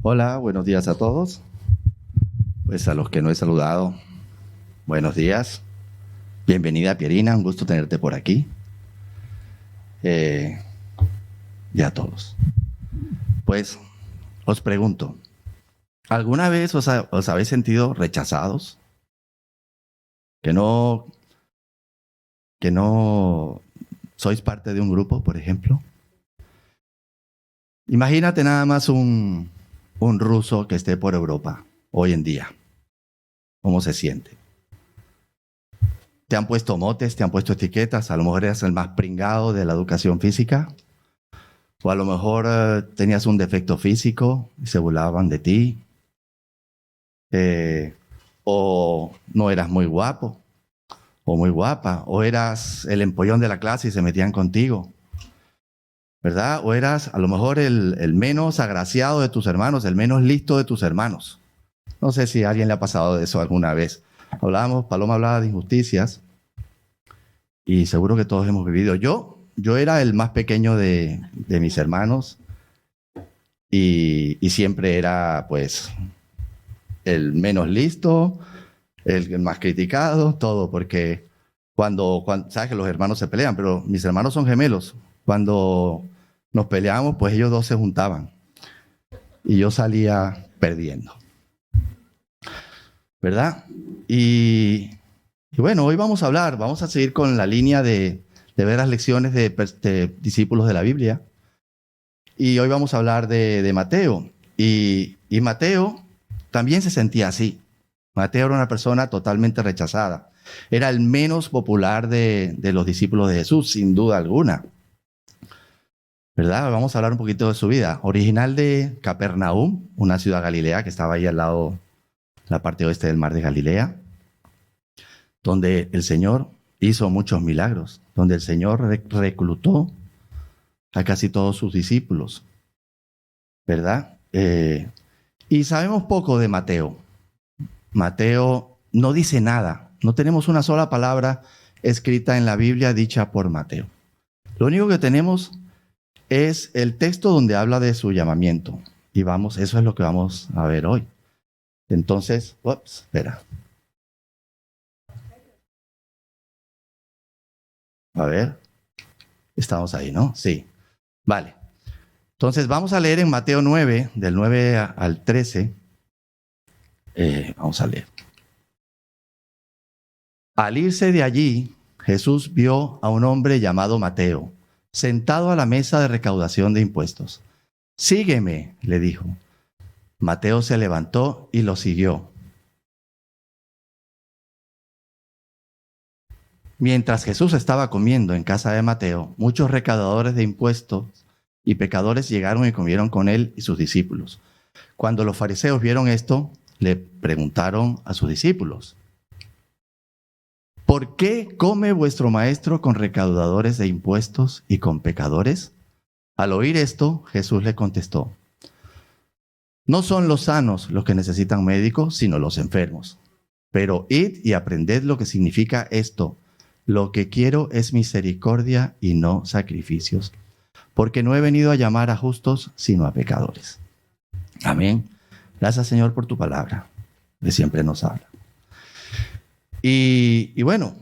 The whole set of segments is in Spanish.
Hola, buenos días a todos. Pues a los que no he saludado, buenos días. Bienvenida, Pierina, un gusto tenerte por aquí. Y a todos. Pues os pregunto, ¿alguna vez os habéis sentido rechazados? Que no sois parte de un grupo, por ejemplo. Imagínate nada más un ruso que esté por Europa hoy en día. ¿Cómo se siente? Te han puesto motes, te han puesto etiquetas, a lo mejor eres el más pringado de la educación física, o a lo mejor tenías un defecto físico y se burlaban de ti, o no eras muy guapo, o muy guapa, o eras el empollón de la clase y se metían contigo, ¿verdad? O eras a lo mejor el menos agraciado de tus hermanos, el menos listo de tus hermanos. No sé si a alguien le ha pasado de eso alguna vez. Paloma hablaba de injusticias, y seguro que todos hemos vivido. Yo era el más pequeño de mis hermanos y siempre era pues el menos listo, el más criticado, todo, porque cuando sabes que los hermanos se pelean, pero mis hermanos son gemelos. Cuando nos peleábamos, pues ellos dos se juntaban y yo salía perdiendo, ¿verdad? Y bueno, hoy vamos a seguir con la línea de ver las lecciones de discípulos de la Biblia. Y hoy vamos a hablar de Mateo. Y Mateo también se sentía así. Mateo era una persona totalmente rechazada. Era el menos popular de los discípulos de Jesús, sin duda alguna. ¿Verdad? Vamos a hablar un poquito de su vida. Original de Capernaum, una ciudad galilea que estaba ahí al lado, la parte oeste del mar de Galilea, donde el Señor hizo muchos milagros, donde el Señor reclutó a casi todos sus discípulos, ¿verdad? Y sabemos poco de Mateo. Mateo no dice nada, no tenemos una sola palabra escrita en la Biblia dicha por Mateo. Lo único que tenemos es el texto donde habla de su llamamiento. Y eso es lo que vamos a ver hoy. Entonces, espera. A ver, estamos ahí, ¿no? Sí. Vale. Entonces vamos a leer en Mateo 9, del 9 al 13. Vamos a leer. Al irse de allí, Jesús vio a un hombre llamado Mateo, sentado a la mesa de recaudación de impuestos. Sígueme, le dijo. Mateo se levantó y lo siguió. Mientras Jesús estaba comiendo en casa de Mateo, muchos recaudadores de impuestos y pecadores llegaron y comieron con él y sus discípulos. Cuando los fariseos vieron esto, le preguntaron a sus discípulos: ¿por qué come vuestro maestro con recaudadores de impuestos y con pecadores? Al oír esto, Jesús le contestó: no son los sanos los que necesitan médico, sino los enfermos. Pero id y aprended lo que significa esto. Lo que quiero es misericordia y no sacrificios, porque no he venido a llamar a justos, sino a pecadores. Amén. Gracias, Señor, por tu palabra, que siempre nos habla. Y bueno,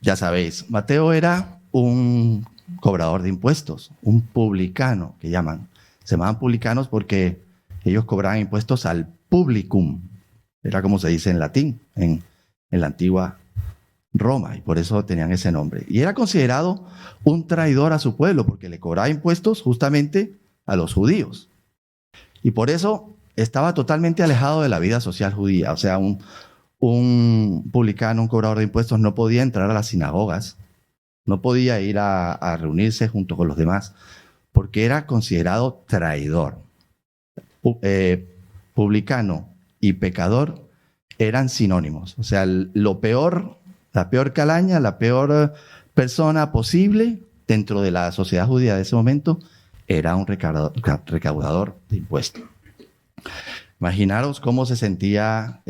ya sabéis, Mateo era un cobrador de impuestos, un publicano, que llaman. Se llamaban publicanos porque ellos cobraban impuestos al publicum. Era como se dice en latín, en la antigua Roma, y por eso tenían ese nombre. Y era considerado un traidor a su pueblo, porque le cobraba impuestos justamente a los judíos. Y por eso estaba totalmente alejado de la vida social judía. O sea, un publicano, un cobrador de impuestos, no podía entrar a las sinagogas, no podía ir a reunirse junto con los demás, porque era considerado traidor. Publicano y pecador eran sinónimos. O sea, lo peor, la peor calaña, la peor persona posible dentro de la sociedad judía de ese momento era un recaudador de impuestos. Imaginaros cómo se sentía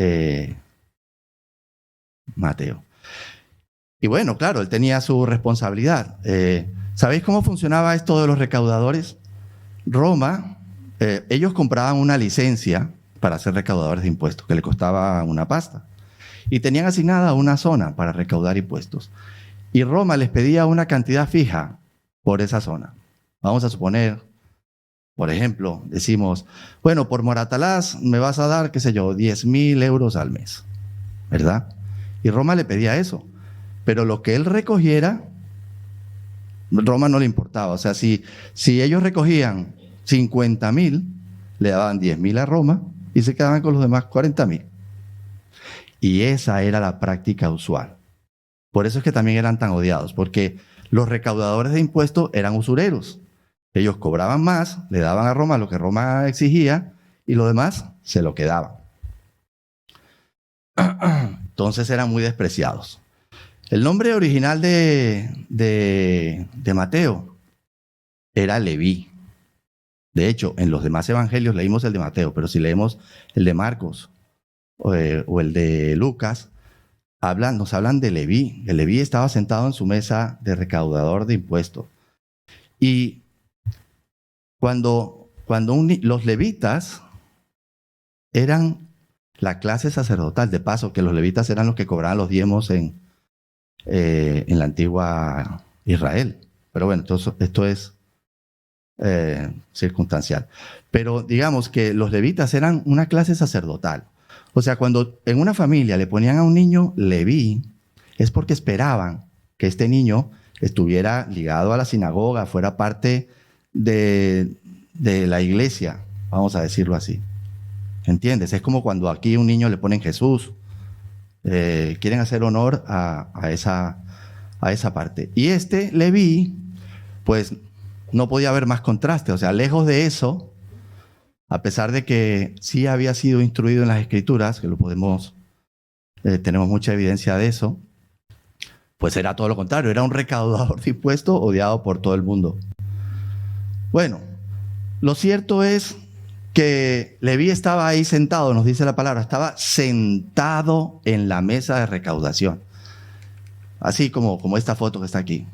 Mateo. Y bueno, claro, él tenía su responsabilidad. ¿Sabéis cómo funcionaba esto de los recaudadores? Roma ellos compraban una licencia para ser recaudadores de impuestos, que le costaba una pasta. Y tenían asignada una zona para recaudar impuestos. Y Roma les pedía una cantidad fija por esa zona. Vamos a suponer, por ejemplo, decimos, bueno, por Moratalaz me vas a dar, qué sé yo, 10.000 euros al mes, ¿verdad? Y Roma le pedía eso. Pero lo que él recogiera, Roma no le importaba. O sea, si ellos recogían 50.000, le daban 10.000 a Roma y se quedaban con los demás 40.000. Y esa era la práctica usual. Por eso es que también eran tan odiados, porque los recaudadores de impuestos eran usureros. Ellos cobraban más, le daban a Roma lo que Roma exigía y lo demás se lo quedaban. Entonces eran muy despreciados. El nombre original de Mateo era Leví. De hecho, en los demás evangelios leímos el de Mateo, pero si leemos el de Marcos o el de Lucas, nos hablan de Leví. El Leví estaba sentado en su mesa de recaudador de impuestos. Y cuando los levitas eran la clase sacerdotal, de paso, que los levitas eran los que cobraban los diezmos en la antigua Israel. Pero bueno, esto es circunstancial. Pero digamos que los levitas eran una clase sacerdotal. O sea, cuando en una familia le ponían a un niño Leví, es porque esperaban que este niño estuviera ligado a la sinagoga, fuera parte de la iglesia, vamos a decirlo así. ¿Entiendes? Es como cuando aquí a un niño le ponen Jesús. Quieren hacer honor a esa parte. Y este Leví, pues no podía haber más contraste. O sea, lejos de eso, a pesar de que sí había sido instruido en las Escrituras, que tenemos mucha evidencia de eso, pues era todo lo contrario. Era un recaudador de impuestos odiado por todo el mundo. Bueno, lo cierto es que Leví estaba ahí sentado, nos dice la palabra, estaba sentado en la mesa de recaudación. Así como esta foto que está aquí.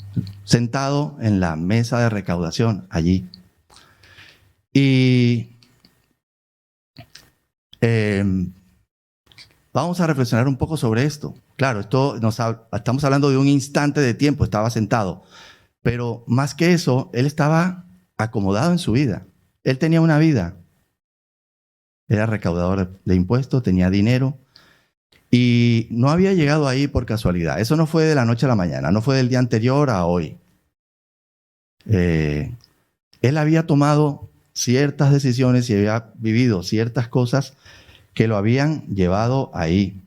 Sentado en la mesa de recaudación, allí. Y vamos a reflexionar un poco sobre esto. Claro, estamos hablando de un instante de tiempo, estaba sentado. Pero más que eso, él estaba acomodado en su vida. Él tenía una vida. Era recaudador de impuestos, tenía dinero y no había llegado ahí por casualidad. Eso no fue de la noche a la mañana, no fue del día anterior a hoy. Él había tomado ciertas decisiones y había vivido ciertas cosas que lo habían llevado ahí,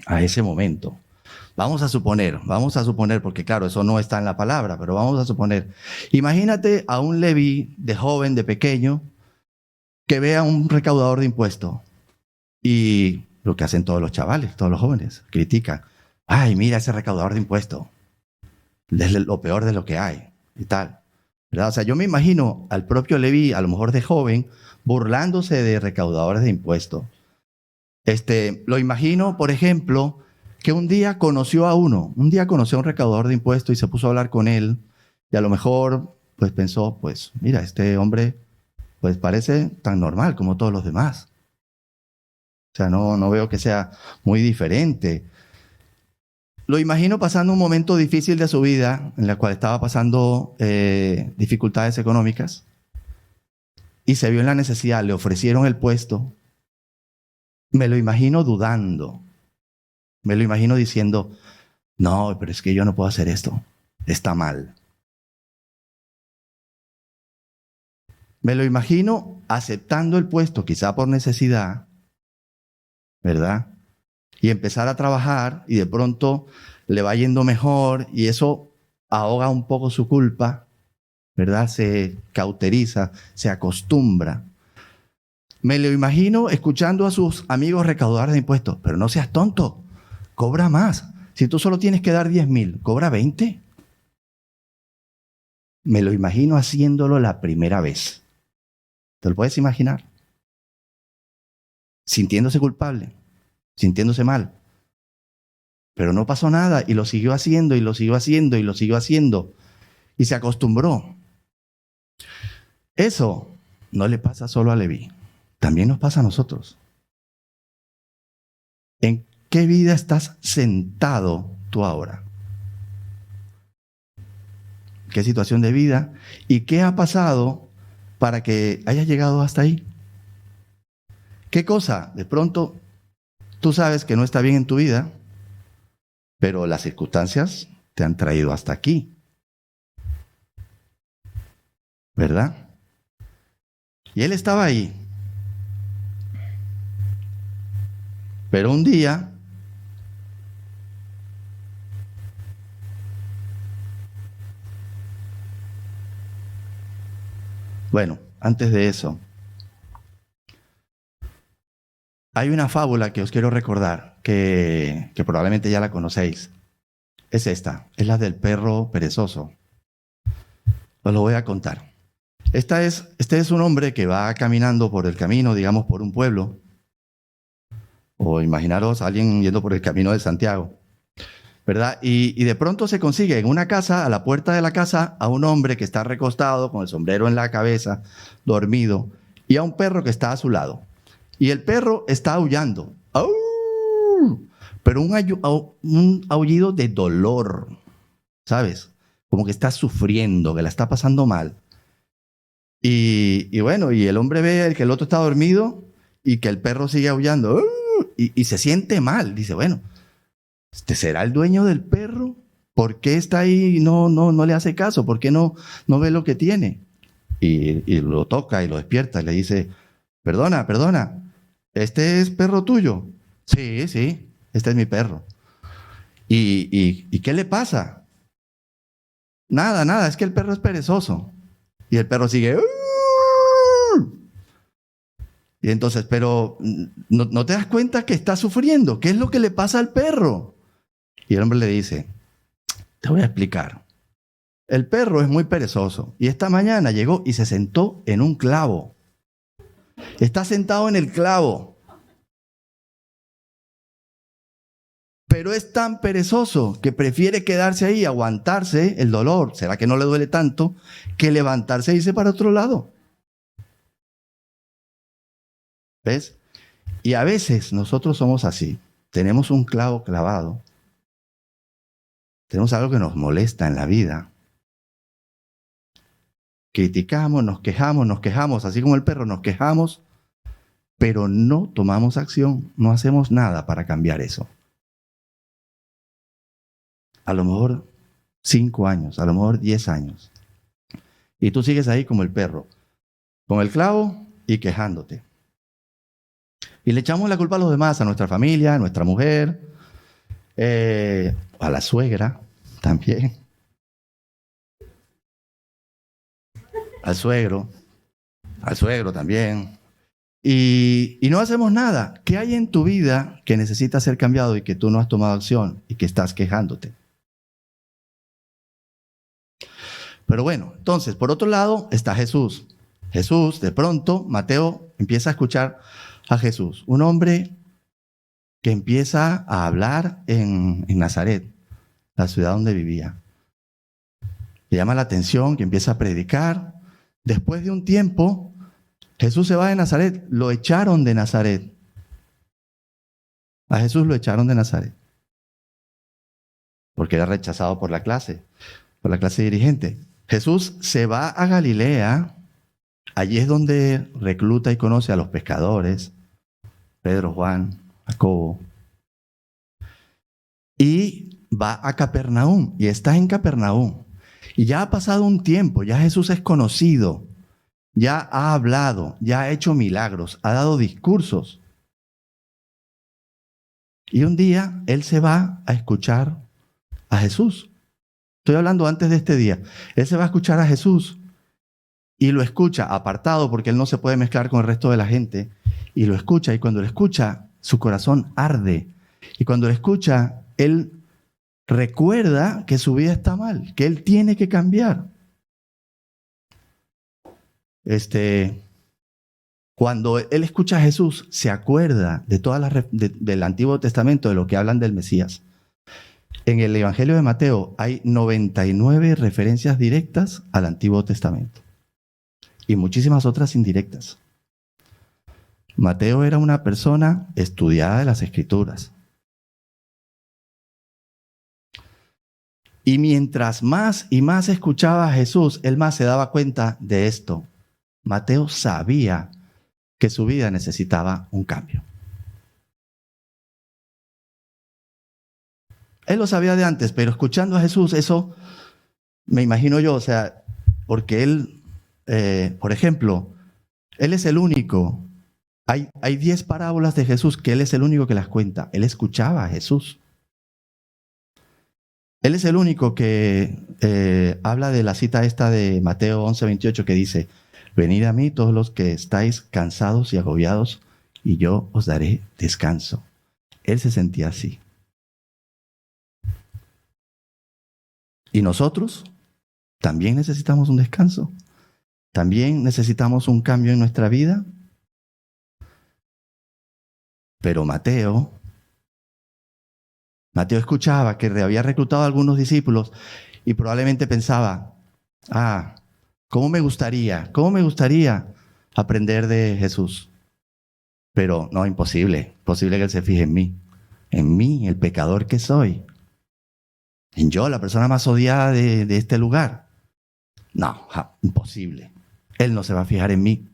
a ese momento. Vamos a suponer, porque claro, eso no está en la palabra, pero vamos a suponer. Imagínate a un Leví de joven, de pequeño, que vea a un recaudador de impuestos y lo que hacen todos los chavales, todos los jóvenes, critican. Ay, mira ese recaudador de impuestos, es lo peor de lo que hay y tal. ¿Verdad? O sea, yo me imagino al propio Leví, a lo mejor de joven, burlándose de recaudadores de impuestos. Lo imagino, por ejemplo, que un día conoció a un recaudador de impuestos y se puso a hablar con él y a lo mejor pues pensó, pues mira, este hombre pues parece tan normal como todos los demás. O sea, no veo que sea muy diferente. Lo imagino pasando un momento difícil de su vida, en la cual estaba pasando dificultades económicas, y se vio en la necesidad, le ofrecieron el puesto. Me lo imagino dudando. Me lo imagino diciendo, no, pero es que yo no puedo hacer esto. Está mal. Me lo imagino aceptando el puesto, quizá por necesidad, ¿verdad? Y empezar a trabajar y de pronto le va yendo mejor y eso ahoga un poco su culpa, ¿verdad? Se cauteriza, se acostumbra. Me lo imagino escuchando a sus amigos recaudadores de impuestos, pero no seas tonto, cobra más. Si tú solo tienes que dar 10.000, cobra 20. Me lo imagino haciéndolo la primera vez. ¿Te lo puedes imaginar? Sintiéndose culpable, sintiéndose mal. Pero no pasó nada y lo siguió haciendo y lo siguió haciendo y lo siguió haciendo. Y se acostumbró. Eso no le pasa solo a Leví, también nos pasa a nosotros. ¿En qué vida estás sentado tú ahora? ¿Qué situación de vida? ¿Y qué ha pasado para que hayas llegado hasta ahí? ¿Qué cosa? De pronto, tú sabes que no está bien en tu vida, pero las circunstancias te han traído hasta aquí. ¿Verdad? Y él estaba ahí. Pero un día, bueno, antes de eso, hay una fábula que os quiero recordar, que probablemente ya la conocéis. Es esta, es la del perro perezoso. Os lo voy a contar. Este es un hombre que va caminando por el camino, digamos, por un pueblo. O imaginaros a alguien yendo por el camino de Santiago, ¿verdad? Y de pronto se consigue en una casa, a la puerta de la casa, a un hombre que está recostado con el sombrero en la cabeza, dormido, y a un perro que está a su lado. Y el perro está aullando. ¡Au! Pero un aullido de dolor, ¿sabes? Como que está sufriendo, que la está pasando mal. Y bueno, y el hombre ve que el otro está dormido y que el perro sigue aullando. Y se siente mal. Dice, bueno, ¿este será el dueño del perro? ¿Por qué está ahí y no le hace caso? ¿Por qué no ve lo que tiene? Y lo toca y lo despierta y le dice, perdona, ¿este es perro tuyo? Sí, este es mi perro. ¿Y qué le pasa? Nada, es que el perro es perezoso. Y el perro sigue. Y entonces, pero ¿no te das cuenta que está sufriendo? ¿Qué es lo que le pasa al perro? Y el hombre le dice, te voy a explicar. El perro es muy perezoso y esta mañana llegó y se sentó en un clavo. Está sentado en el clavo. Pero es tan perezoso que prefiere quedarse ahí, aguantarse el dolor, será que no le duele tanto, que levantarse e irse para otro lado. ¿Ves? Y a veces nosotros somos así. Tenemos un clavo clavado. Tenemos algo que nos molesta en la vida. Criticamos, nos quejamos, así como el perro, nos quejamos, pero no tomamos acción, no hacemos nada para cambiar eso. A lo mejor 5 años, a lo mejor 10 años. Y tú sigues ahí como el perro, con el clavo y quejándote. Y le echamos la culpa a los demás, a nuestra familia, a nuestra mujer, a la suegra también, al suegro también. Y no hacemos nada. ¿Qué hay en tu vida que necesita ser cambiado y que tú no has tomado acción y que estás quejándote? Pero bueno, entonces, por otro lado está Jesús. Jesús, de pronto, Mateo empieza a escuchar a Jesús, un hombre que empieza a hablar en Nazaret, la ciudad donde vivía. Le llama la atención, que empieza a predicar. Después de un tiempo, Jesús se va de Nazaret, lo echaron de Nazaret. A Jesús lo echaron de Nazaret, porque era rechazado por la clase dirigente. Jesús se va a Galilea, allí es donde recluta y conoce a los pescadores, Pedro, Juan, Jacobo, y va a Capernaum, y está en Capernaum. Y ya ha pasado un tiempo, ya Jesús es conocido, ya ha hablado, ya ha hecho milagros, ha dado discursos. Y un día él se va a escuchar a Jesús. Estoy hablando antes de este día. Él se va a escuchar a Jesús y lo escucha apartado porque él no se puede mezclar con el resto de la gente. Y lo escucha, y cuando lo escucha, su corazón arde. Y cuando lo escucha, él recuerda que su vida está mal, que él tiene que cambiar. Cuando él escucha a Jesús, se acuerda de todas del Antiguo Testamento, de lo que hablan del Mesías. En el Evangelio de Mateo hay 99 referencias directas al Antiguo Testamento. y muchísimas otras indirectas. Mateo era una persona estudiada de las Escrituras. Y mientras más y más escuchaba a Jesús, él más se daba cuenta de esto. Mateo sabía que su vida necesitaba un cambio. Él lo sabía de antes, pero escuchando a Jesús, eso me imagino yo, o sea, porque él, por ejemplo, él es el único. Hay 10 parábolas de Jesús que él es el único que las cuenta. Él escuchaba a Jesús. Él es el único que habla de la cita esta de Mateo 11:28 que dice, venid a mí todos los que estáis cansados y agobiados y yo os daré descanso. Él se sentía así. ¿Y nosotros? ¿También necesitamos un descanso? ¿También necesitamos un cambio en nuestra vida? Pero Mateo escuchaba que había reclutado a algunos discípulos y probablemente pensaba, ¿cómo me gustaría aprender de Jesús? Pero no, imposible que Él se fije en mí, el pecador que soy, en yo, la persona más odiada de este lugar. No, imposible. Él no se va a fijar en mí.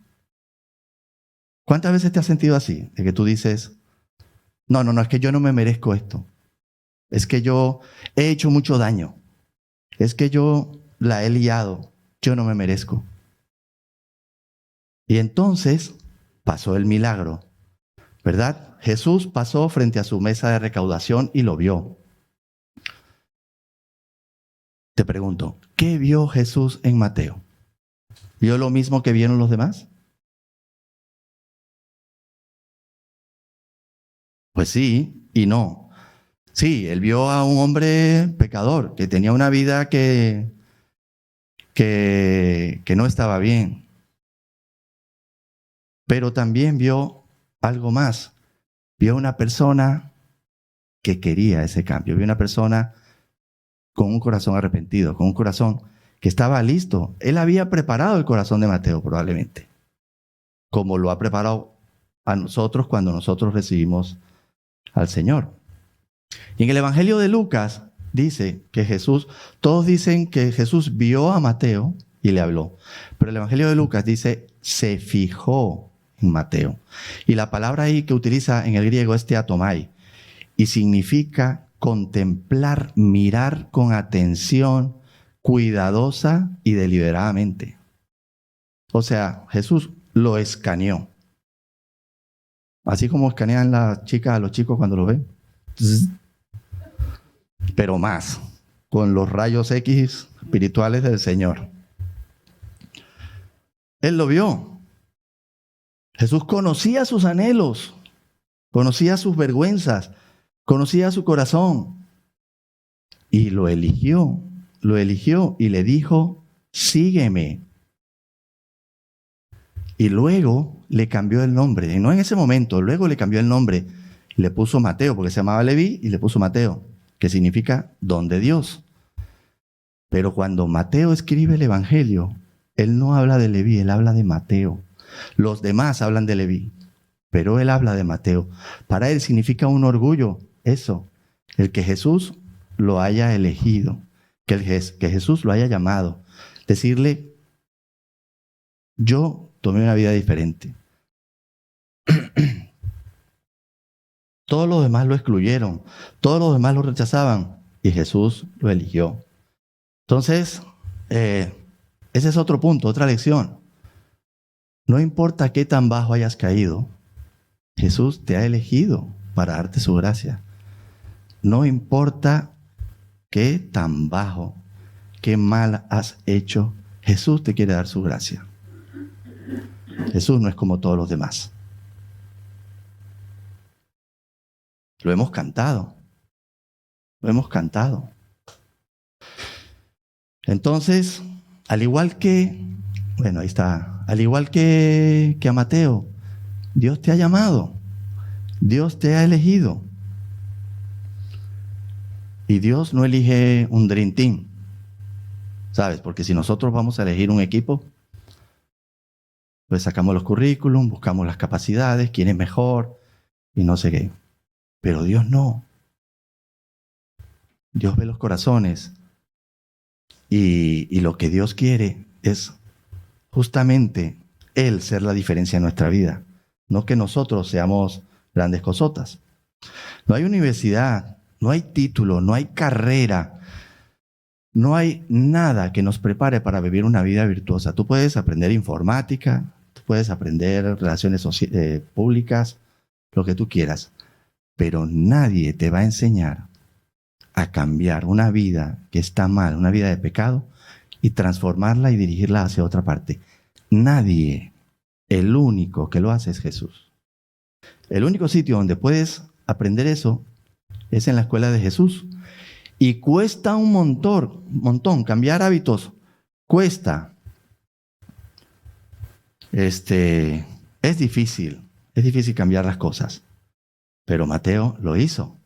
¿Cuántas veces te has sentido así? De que tú dices, no, es que yo no me merezco esto. Es que yo he hecho mucho daño. Es que yo la he liado. Yo no me merezco. Y entonces pasó el milagro, ¿verdad? Jesús pasó frente a su mesa de recaudación y lo vio. Te pregunto, ¿qué vio Jesús en Mateo? ¿Vio lo mismo que vieron los demás? Pues sí y no. Sí, él vio a un hombre pecador que tenía una vida que no estaba bien. Pero también vio algo más. Vio una persona que quería ese cambio. Vio una persona con un corazón arrepentido, con un corazón que estaba listo. Él había preparado el corazón de Mateo probablemente, como lo ha preparado a nosotros cuando nosotros recibimos al Señor. Y en el Evangelio de Lucas dice que todos dicen que Jesús vio a Mateo y le habló. Pero el Evangelio de Lucas dice, se fijó en Mateo. Y la palabra ahí que utiliza en el griego es teatomai. Y significa contemplar, mirar con atención, cuidadosa y deliberadamente. O sea, Jesús lo escaneó. Así como escanean las chicas a los chicos cuando lo ven. Pero más, con los rayos X espirituales del Señor. Él lo vio. Jesús conocía sus anhelos, conocía sus vergüenzas, conocía su corazón. Y lo eligió y le dijo, sígueme. Y luego le cambió el nombre, y no en ese momento, luego le cambió el nombre. Le puso Mateo, porque se llamaba Leví, y le puso Mateo, que significa don de Dios. Pero cuando Mateo escribe el Evangelio, él no habla de Leví, él habla de Mateo. Los demás hablan de Leví, pero él habla de Mateo. Para él significa un orgullo eso, el que Jesús lo haya elegido, que Jesús lo haya llamado. Decirle, yo tomé una vida diferente. Todos los demás lo excluyeron, todos los demás lo rechazaban y Jesús lo eligió. Entonces, ese es otro punto, otra lección. No importa qué tan bajo hayas caído, Jesús te ha elegido para darte su gracia. No importa qué tan bajo, qué mal has hecho, Jesús te quiere dar su gracia. Jesús no es como todos los demás. Lo hemos cantado. Entonces, al igual que a Mateo, Dios te ha llamado, Dios te ha elegido. Y Dios no elige un Dream Team, ¿sabes? Porque si nosotros vamos a elegir un equipo, Pues sacamos los currículum, buscamos las capacidades, quién es mejor y no sé qué. Pero Dios no. Dios ve los corazones y lo que Dios quiere es justamente Él ser la diferencia en nuestra vida, no que nosotros seamos grandes cosotas. No hay universidad, no hay título, no hay carrera, no hay nada que nos prepare para vivir una vida virtuosa. Tú puedes aprender informática, tú puedes aprender relaciones públicas, lo que tú quieras, pero nadie te va a enseñar a cambiar una vida que está mal, una vida de pecado, y transformarla y dirigirla hacia otra parte. Nadie. El único que lo hace es Jesús. El único sitio donde puedes aprender eso es en la escuela de Jesús. Y cuesta un montón cambiar hábitos. Cuesta. Es difícil cambiar las cosas. Pero Mateo lo hizo.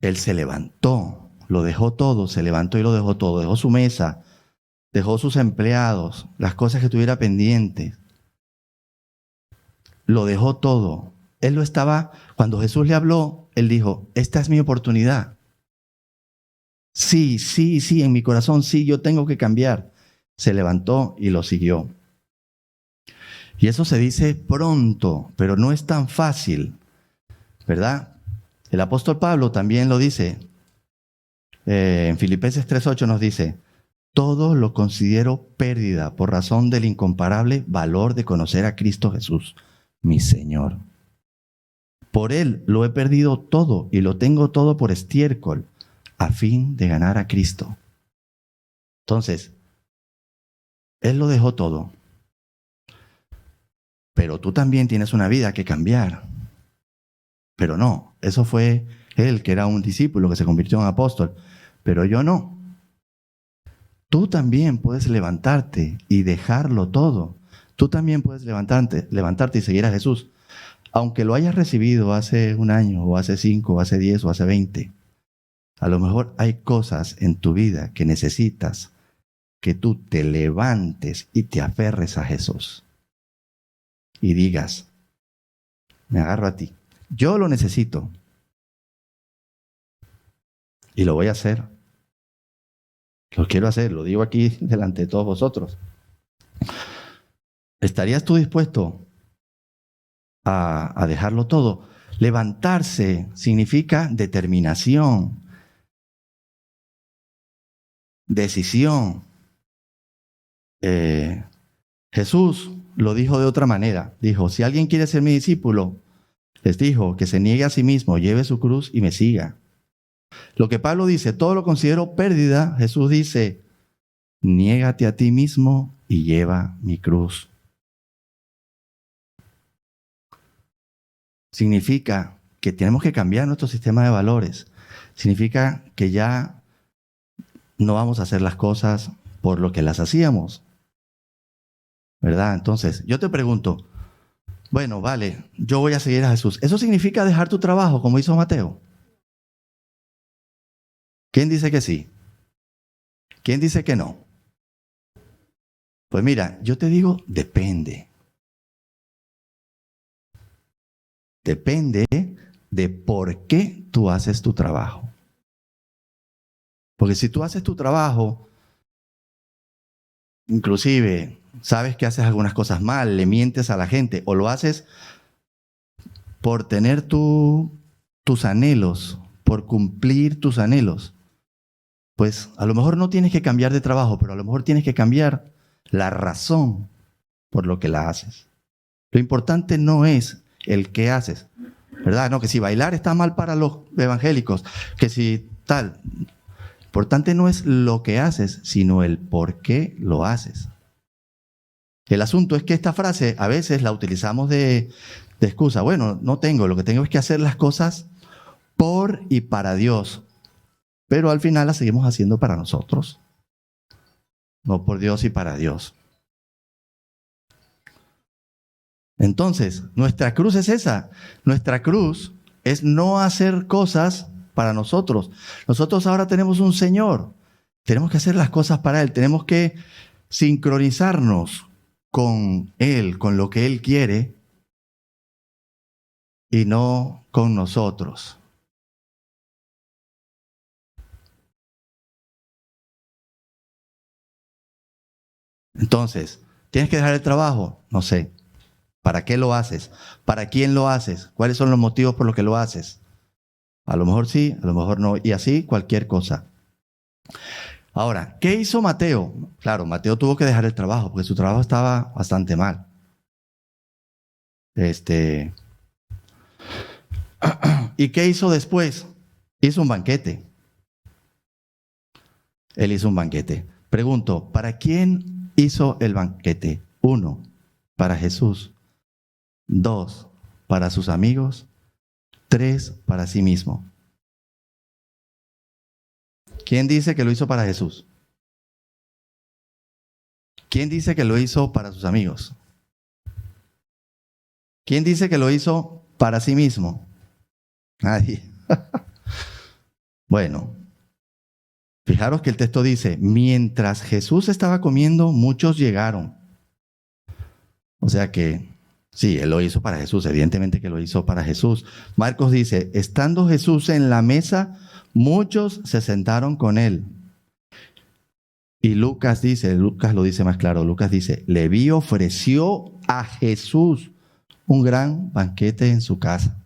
Él se levantó, lo dejó todo, se levantó y lo dejó todo. Dejó su mesa, dejó sus empleados, las cosas que tuviera pendientes. Lo dejó todo. Él lo estaba, cuando Jesús le habló, él dijo, esta es mi oportunidad. Sí, en mi corazón, sí, yo tengo que cambiar. Se levantó y lo siguió. Y eso se dice pronto, pero no es tan fácil, ¿verdad? El apóstol Pablo también lo dice. En Filipenses 3:8 nos dice, todo lo considero pérdida por razón del incomparable valor de conocer a Cristo Jesús, mi Señor. Por Él lo he perdido todo y lo tengo todo por estiércol, a fin de ganar a Cristo. Entonces, Él lo dejó todo. Pero tú también tienes una vida que cambiar. Pero no, eso fue él, que era un discípulo que se convirtió en apóstol. Pero yo no. Tú también puedes levantarte y dejarlo todo. Tú también puedes levantarte y seguir a Jesús. Aunque lo hayas recibido hace un año, o hace 5, o hace 10, o hace 20. A lo mejor hay cosas en tu vida que necesitas que tú te levantes y te aferres a Jesús. Y digas, me agarro a ti. Yo lo necesito. Y lo voy a hacer. Lo quiero hacer, lo digo aquí delante de todos vosotros. ¿Estarías tú dispuesto a dejarlo todo? Levantarse significa determinación, decisión. Jesús lo dijo de otra manera. Dijo, si alguien quiere ser mi discípulo, les dijo que se niegue a sí mismo, lleve su cruz y me siga. Lo que Pablo dice, todo lo considero pérdida. Jesús dice, niégate a ti mismo y lleva mi cruz. Significa que tenemos que cambiar nuestro sistema de valores. Significa que ya no vamos a hacer las cosas por lo que las hacíamos. ¿Verdad? Entonces, yo te pregunto, bueno, vale, yo voy a seguir a Jesús. ¿Eso significa dejar tu trabajo, como hizo Mateo? ¿Quién dice que sí? ¿Quién dice que no? Pues mira, yo te digo, depende. Depende de por qué tú haces tu trabajo. Porque si tú haces tu trabajo, inclusive sabes que haces algunas cosas mal, le mientes a la gente, o lo haces por tener tus anhelos, por cumplir tus anhelos, pues a lo mejor no tienes que cambiar de trabajo, pero a lo mejor tienes que cambiar la razón por lo que la haces. Lo importante no es el qué haces, ¿verdad? No, que si bailar está mal para los evangélicos, que si tal. Lo importante no es lo que haces, sino el por qué lo haces. El asunto es que esta frase a veces la utilizamos de excusa. Bueno, no tengo, lo que tengo es que hacer las cosas por y para Dios. Pero al final las seguimos haciendo para nosotros. No por Dios y para Dios. Entonces, nuestra cruz es esa. Nuestra cruz es no hacer cosas para nosotros. Nosotros ahora tenemos un Señor. Tenemos que hacer las cosas para Él. Tenemos que sincronizarnos con Él, con lo que Él quiere, y no con nosotros. Entonces, ¿tienes que dejar el trabajo? No sé. ¿Para qué lo haces? ¿Para quién lo haces? ¿Cuáles son los motivos por los que lo haces? A lo mejor sí, a lo mejor no. Y así cualquier cosa. Ahora, ¿qué hizo Mateo? Claro, Mateo tuvo que dejar el trabajo porque su trabajo estaba bastante mal. ¿Y qué hizo después? Hizo un banquete. Él hizo un banquete. Pregunto, ¿para quién hizo el banquete? 1, para Jesús. 2, para sus amigos. 3, para sí mismo. ¿Quién dice que lo hizo para Jesús? ¿Quién dice que lo hizo para sus amigos? ¿Quién dice que lo hizo para sí mismo? Nadie. Bueno, fijaros que el texto dice, mientras Jesús estaba comiendo, muchos llegaron. O sea que, sí, él lo hizo para Jesús, evidentemente que lo hizo para Jesús. Marcos dice, estando Jesús en la mesa, muchos se sentaron con él. Y Lucas dice, Lucas lo dice más claro, Lucas dice, Leví ofreció a Jesús un gran banquete en su casa.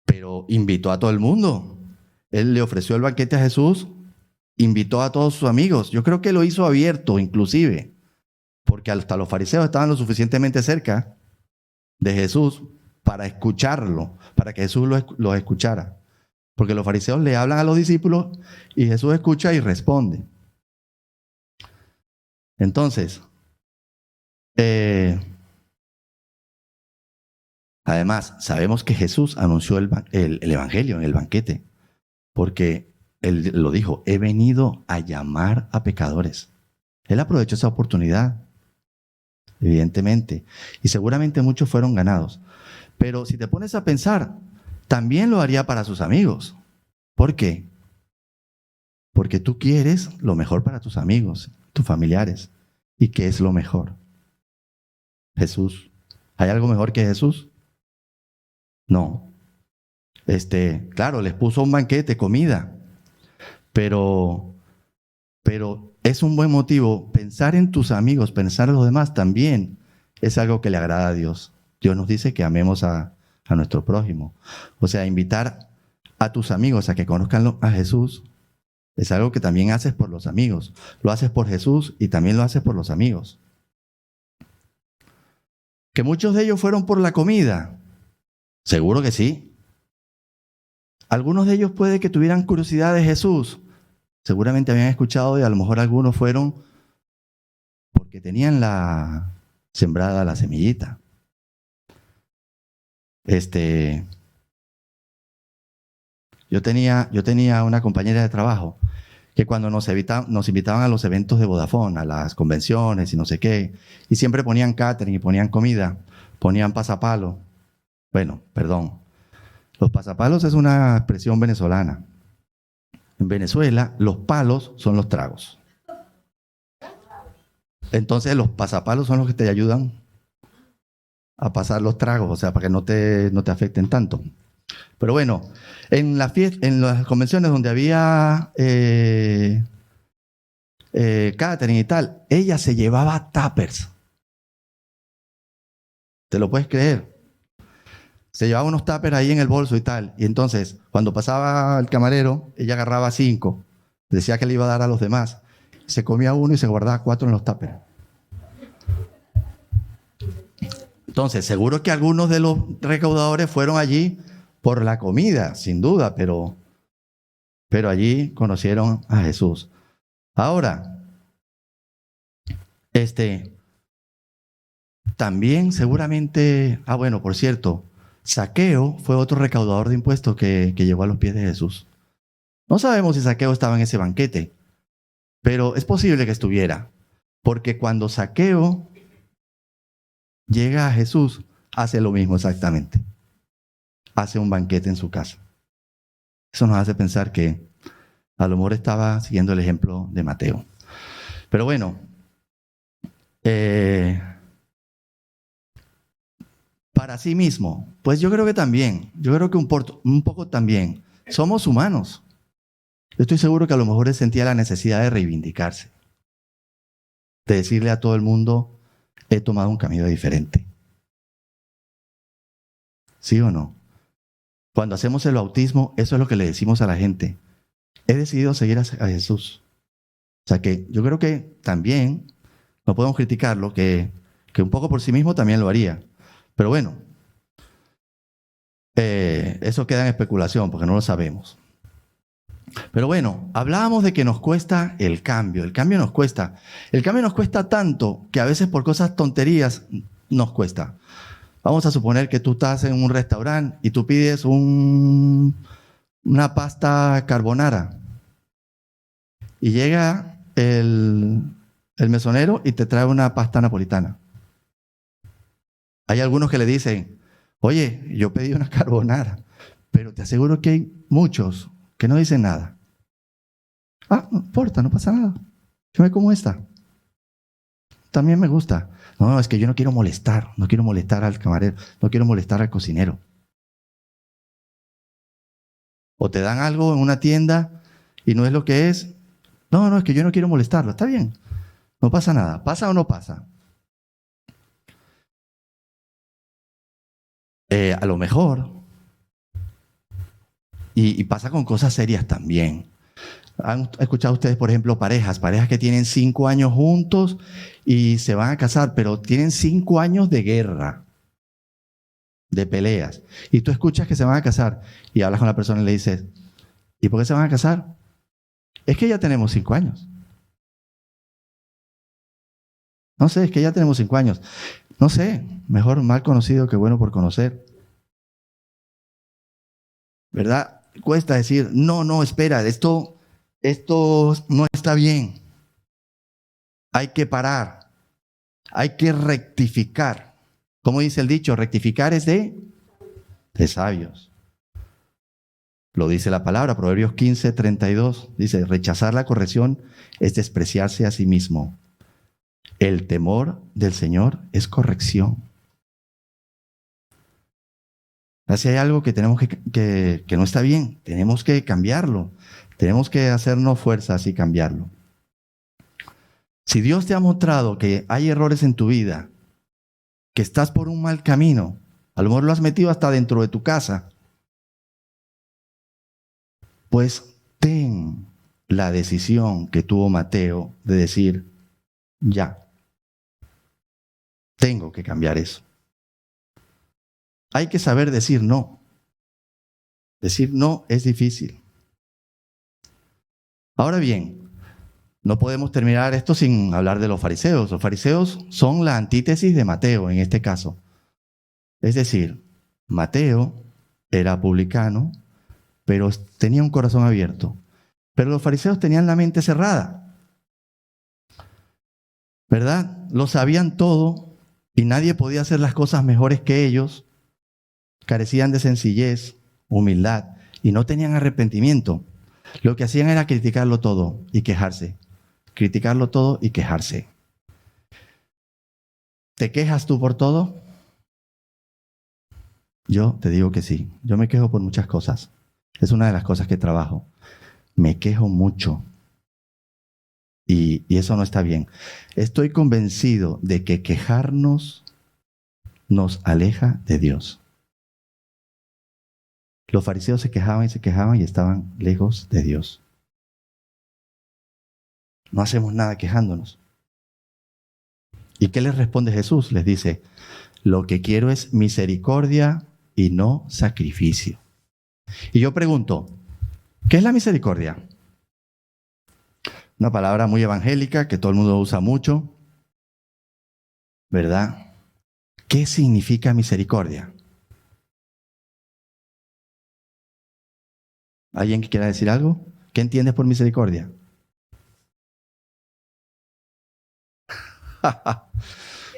Pero invitó a todo el mundo. Él le ofreció el banquete a Jesús, invitó a todos sus amigos. Yo creo que lo hizo abierto inclusive, porque hasta los fariseos estaban lo suficientemente cerca de Jesús para escucharlo, para que Jesús los escuchara. Porque los fariseos le hablan a los discípulos y Jesús escucha y responde. Entonces, además, sabemos que Jesús anunció el Evangelio en el banquete, porque él lo dijo, he venido a llamar a pecadores. Él aprovechó esa oportunidad, evidentemente, y seguramente muchos fueron ganados. Pero si te pones a pensar, también lo haría para sus amigos. ¿Por qué? Porque tú quieres lo mejor para tus amigos, tus familiares. ¿Y qué es lo mejor? Jesús. ¿Hay algo mejor que Jesús? No. Claro, les puso un banquete, comida, pero es un buen motivo. Pensar en tus amigos, pensar en los demás también es algo que le agrada a Dios. Dios nos dice que amemos a nuestro prójimo. O sea, invitar a tus amigos a que conozcan a Jesús es algo que también haces por los amigos. Lo haces por Jesús y también lo haces por los amigos. ¿Que muchos de ellos fueron por la comida? Seguro que sí. Algunos de ellos puede que tuvieran curiosidad de Jesús. Seguramente habían escuchado y a lo mejor algunos fueron porque tenían sembrada la semillita. Yo tenía una compañera de trabajo que cuando nos invitaban a los eventos de Vodafone, a las convenciones y no sé qué, y siempre ponían catering y ponían comida, ponían pasapalo. Bueno, perdón. Los pasapalos es una expresión venezolana. En Venezuela, los palos son los tragos. Entonces, los pasapalos son los que te ayudan a pasar los tragos, o sea, para que no te afecten tanto. Pero bueno, en las convenciones donde había catering y tal, ella se llevaba tuppers. ¿Te lo puedes creer? Se llevaba unos tuppers ahí en el bolso y tal. Y entonces, cuando pasaba el camarero, ella agarraba 5, decía que le iba a dar a los demás. Se comía uno y se guardaba 4 en los tuppers. Entonces, seguro que algunos de los recaudadores fueron allí por la comida, sin duda, pero allí conocieron a Jesús. Ahora, también seguramente, bueno, por cierto, Zaqueo fue otro recaudador de impuestos que llegó a los pies de Jesús. No sabemos si Zaqueo estaba en ese banquete, pero es posible que estuviera, porque cuando Zaqueo llega a Jesús, hace lo mismo exactamente. Hace un banquete en su casa. Eso nos hace pensar que A lo mejor estaba siguiendo el ejemplo de Mateo. Pero bueno, para sí mismo, pues yo creo que también, yo creo que un poco también. Somos humanos. Yo estoy seguro que a lo mejor él sentía la necesidad de reivindicarse, de decirle a todo el mundo, he tomado un camino diferente. ¿Sí o no? Cuando hacemos el bautismo, eso es lo que le decimos a la gente. He decidido seguir a Jesús. O sea que yo creo que también, no podemos criticarlo, que un poco por sí mismo también lo haría. Pero bueno, eso queda en especulación porque no lo sabemos. Pero bueno, hablábamos de que nos cuesta el cambio nos cuesta. El cambio nos cuesta tanto que a veces por cosas tonterías nos cuesta. Vamos a suponer que tú estás en un restaurante y tú pides una pasta carbonara y llega el mesonero y te trae una pasta napolitana. Hay algunos que le dicen, oye, yo pedí una carbonara, pero te aseguro que hay muchos que no dicen nada. Ah, no importa, no pasa nada. Yo me como esta. También me gusta. No, es que yo no quiero molestar al camarero, no quiero molestar al cocinero. O te dan algo en una tienda y no es lo que es. No, es que yo no quiero molestarlo. Está bien, no pasa nada. ¿Pasa o no pasa? A lo mejor. Y pasa con cosas serias también. ¿Han escuchado ustedes, por ejemplo, parejas que tienen 5 años juntos y se van a casar, pero tienen 5 años de guerra, de peleas? Y tú escuchas que se van a casar y hablas con la persona y le dices, ¿y por qué se van a casar? Es que ya tenemos 5 años. No sé, es que ya tenemos 5 años. No sé, mejor mal conocido que bueno por conocer. ¿Verdad? Cuesta decir, no, espera, esto no está bien. Hay que parar. Hay que rectificar. ¿Cómo dice el dicho? Rectificar es de sabios. Lo dice la palabra, Proverbios 15:32. Dice, rechazar la corrección es despreciarse a sí mismo. El temor del Señor es corrección. Si hay algo que tenemos que no está bien, tenemos que cambiarlo. Tenemos que hacernos fuerzas y cambiarlo. Si Dios te ha mostrado que hay errores en tu vida, que estás por un mal camino, a lo mejor lo has metido hasta dentro de tu casa, pues ten la decisión que tuvo Mateo de decir, ya, tengo que cambiar eso. Hay que saber decir no. Decir no es difícil. Ahora bien, no podemos terminar esto sin hablar de los fariseos. Los fariseos son la antítesis de Mateo en este caso. Es decir, Mateo era publicano, pero tenía un corazón abierto. Pero los fariseos tenían la mente cerrada. ¿Verdad? Lo sabían todo y nadie podía hacer las cosas mejores que ellos. Carecían de sencillez, humildad y no tenían arrepentimiento. Lo que hacían era criticarlo todo y quejarse. Criticarlo todo y quejarse. ¿Te quejas tú por todo? Yo te digo que sí. Yo me quejo por muchas cosas. Es una de las cosas que trabajo. Me quejo mucho. Y eso no está bien. Estoy convencido de que quejarnos nos aleja de Dios. Los fariseos se quejaban y estaban lejos de Dios. No hacemos nada quejándonos. ¿Y qué les responde Jesús? Les dice, lo que quiero es misericordia y no sacrificio. Y yo pregunto, ¿qué es la misericordia? Una palabra muy evangélica que todo el mundo usa mucho, ¿verdad? ¿Qué significa misericordia? ¿Alguien que quiera decir algo? ¿Qué entiendes por misericordia?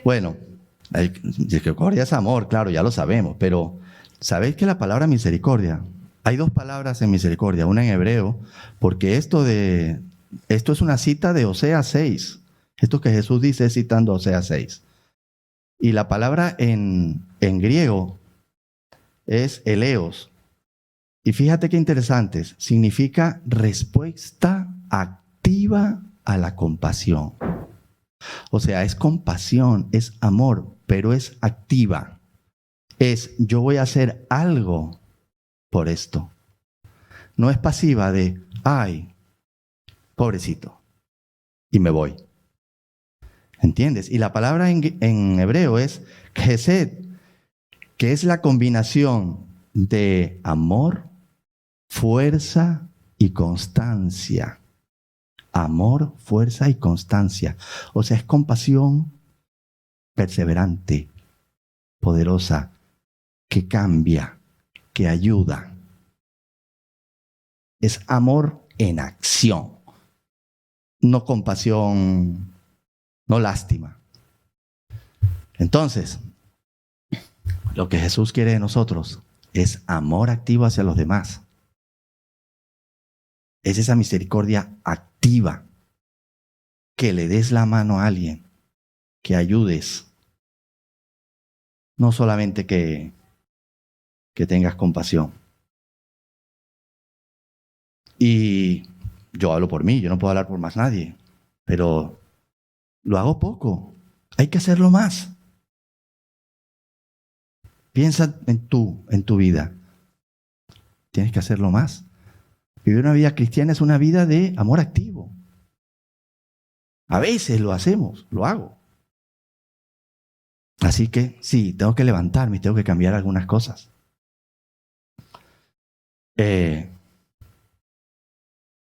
Bueno, misericordia es amor, claro, ya lo sabemos, pero ¿sabéis que la palabra misericordia Hay dos palabras en misericordia, una en hebreo, porque esto es una cita de Oseas 6. Esto que Jesús dice es citando Oseas 6. Y la palabra en griego es eleos. Y fíjate qué interesante, significa respuesta activa a la compasión. O sea, es compasión, es amor, pero es activa. Es yo voy a hacer algo por esto. No es pasiva de, ay, pobrecito, y me voy. ¿Entiendes? Y la palabra en hebreo es chesed, que es la combinación de amor, fuerza y constancia. Amor, fuerza y constancia. O sea, es compasión perseverante, poderosa, que cambia, que ayuda. Es amor en acción, no compasión, no lástima. Entonces, lo que Jesús quiere de nosotros es amor activo hacia los demás. Es esa misericordia activa, que le des la mano a alguien, que ayudes. No solamente que tengas compasión. Y yo hablo por mí, yo no puedo hablar por más nadie, pero lo hago poco. Hay que hacerlo más. Piensa en tu vida. Tienes que hacerlo más. Vivir una vida cristiana es una vida de amor activo. A veces lo hacemos, lo hago. Así que sí, tengo que levantarme, tengo que cambiar algunas cosas.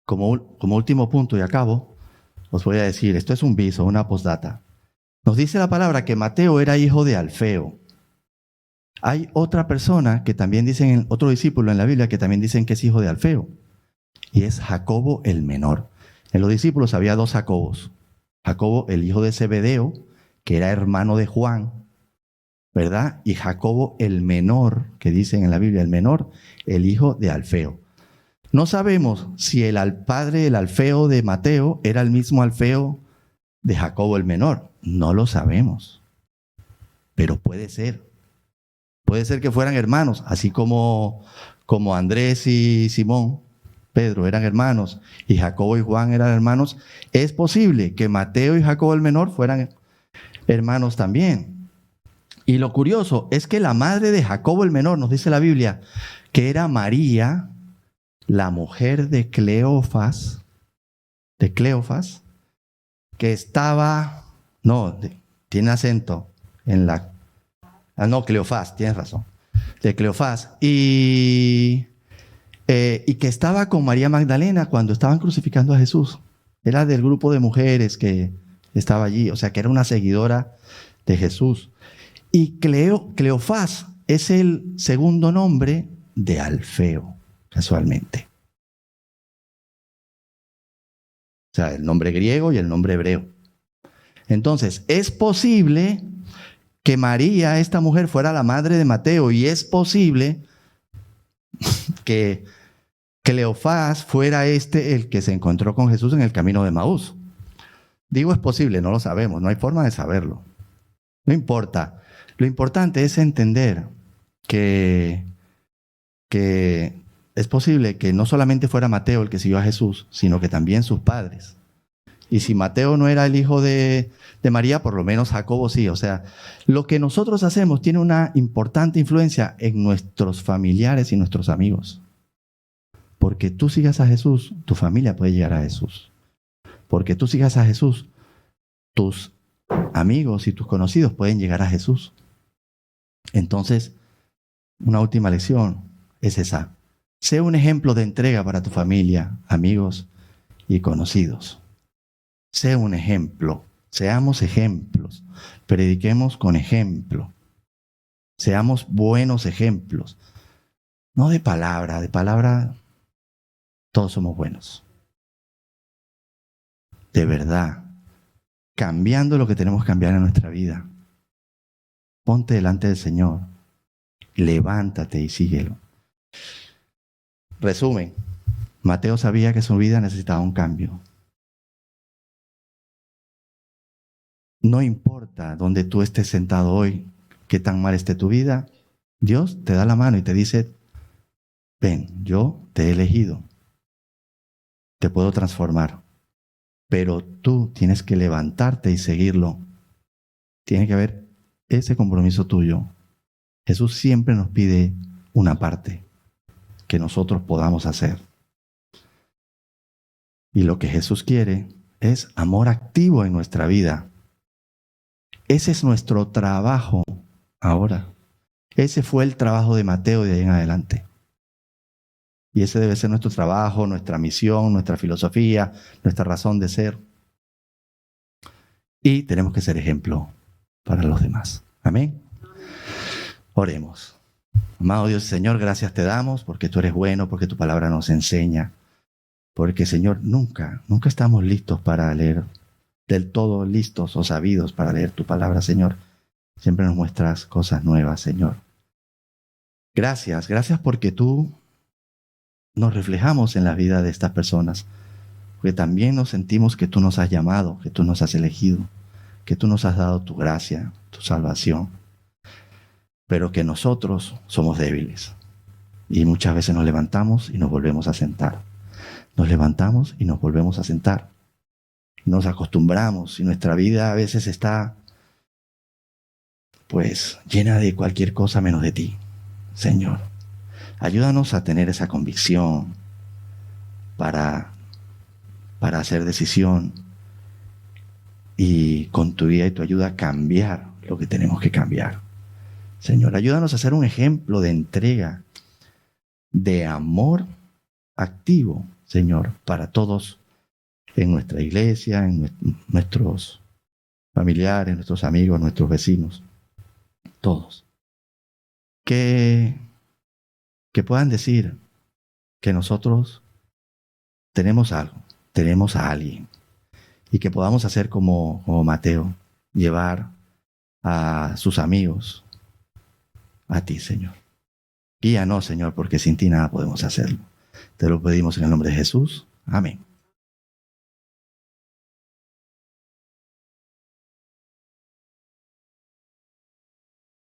Como último punto y acabo, os voy a decir, esto es un viso, una postdata. Nos dice la palabra que Mateo era hijo de Alfeo. Hay otra persona que también dicen, otro discípulo en la Biblia que también dicen que es hijo de Alfeo, y es Jacobo el menor. En los discípulos había dos Jacobos. Jacobo, el hijo de Zebedeo, que era hermano de Juan, ¿verdad? Y Jacobo el menor, que dicen en la Biblia, el menor, el hijo de Alfeo. No sabemos si el padre, el Alfeo de Mateo, era el mismo Alfeo de Jacobo el menor. No lo sabemos, pero puede ser. Puede ser que fueran hermanos, así como Andrés y Simón, Pedro eran hermanos, y Jacobo y Juan eran hermanos. Es posible que Mateo y Jacobo el menor fueran hermanos también. Y lo curioso es que la madre de Jacobo el menor, nos dice la Biblia, que era María, la mujer de Cleofas, que estaba, tiene acento en la, Cleofás, tienes razón, de Cleofás, y que estaba con María Magdalena cuando estaban crucificando a Jesús. Era del grupo de mujeres que estaba allí, o sea que era una seguidora de Jesús. Y Cleofás es el segundo nombre de Alfeo, casualmente. O sea, el nombre griego y el nombre hebreo. Entonces, es posible que María, esta mujer, fuera la madre de Mateo, y es posible que Cleofás fuera el que se encontró con Jesús en el camino de Maús. Digo es posible, no lo sabemos, no hay forma de saberlo. No importa. Lo importante es entender que es posible que no solamente fuera Mateo el que siguió a Jesús, sino que también sus padres. Y si Mateo no era el hijo de María, por lo menos Jacobo sí. O sea, lo que nosotros hacemos tiene una importante influencia en nuestros familiares y nuestros amigos. Porque tú sigas a Jesús, tu familia puede llegar a Jesús. Porque tú sigas a Jesús, tus amigos y tus conocidos pueden llegar a Jesús. Entonces, una última lección es esa. Sé un ejemplo de entrega para tu familia, amigos y conocidos. Sé un ejemplo. Seamos ejemplos. Prediquemos con ejemplo. Seamos buenos ejemplos. No de palabra todos somos buenos. De verdad. Cambiando lo que tenemos que cambiar en nuestra vida. Ponte delante del Señor. Levántate y síguelo. Resumen, Mateo sabía que su vida necesitaba un cambio. No importa dónde tú estés sentado hoy, qué tan mal esté tu vida, Dios te da la mano y te dice, ven, yo te he elegido, te puedo transformar, pero tú tienes que levantarte y seguirlo. Tiene que haber ese compromiso tuyo. Jesús siempre nos pide una parte que nosotros podamos hacer. Y lo que Jesús quiere es amor activo en nuestra vida. Ese es nuestro trabajo ahora. Ese fue el trabajo de Mateo de ahí en adelante. Y ese debe ser nuestro trabajo, nuestra misión, nuestra filosofía, nuestra razón de ser. Y tenemos que ser ejemplo para los demás. Amén. Oremos. Amado Dios y Señor, gracias te damos porque tú eres bueno, porque tu palabra nos enseña. Porque, Señor, nunca estamos listos para leer, del todo listos o sabidos para leer tu palabra, Señor. Siempre nos muestras cosas nuevas, Señor. Gracias porque tú nos reflejamos en la vida de estas personas. Porque también nos sentimos que tú nos has llamado, que tú nos has elegido, que tú nos has dado tu gracia, tu salvación. Pero que nosotros somos débiles. Y muchas veces nos levantamos y nos volvemos a sentar. Nos levantamos y nos volvemos a sentar. Nos acostumbramos y nuestra vida a veces está pues llena de cualquier cosa menos de ti, Señor. Ayúdanos a tener esa convicción para hacer decisión y con tu guía y tu ayuda cambiar lo que tenemos que cambiar. Señor, ayúdanos a ser un ejemplo de entrega, de amor activo, Señor, para todos en nuestra iglesia, en nuestros familiares, nuestros amigos, nuestros vecinos, todos. Que puedan decir que nosotros tenemos algo, tenemos a alguien, y que podamos hacer como Mateo, llevar a sus amigos a ti, Señor. Guíanos, Señor, porque sin ti nada podemos hacerlo. Te lo pedimos en el nombre de Jesús. Amén.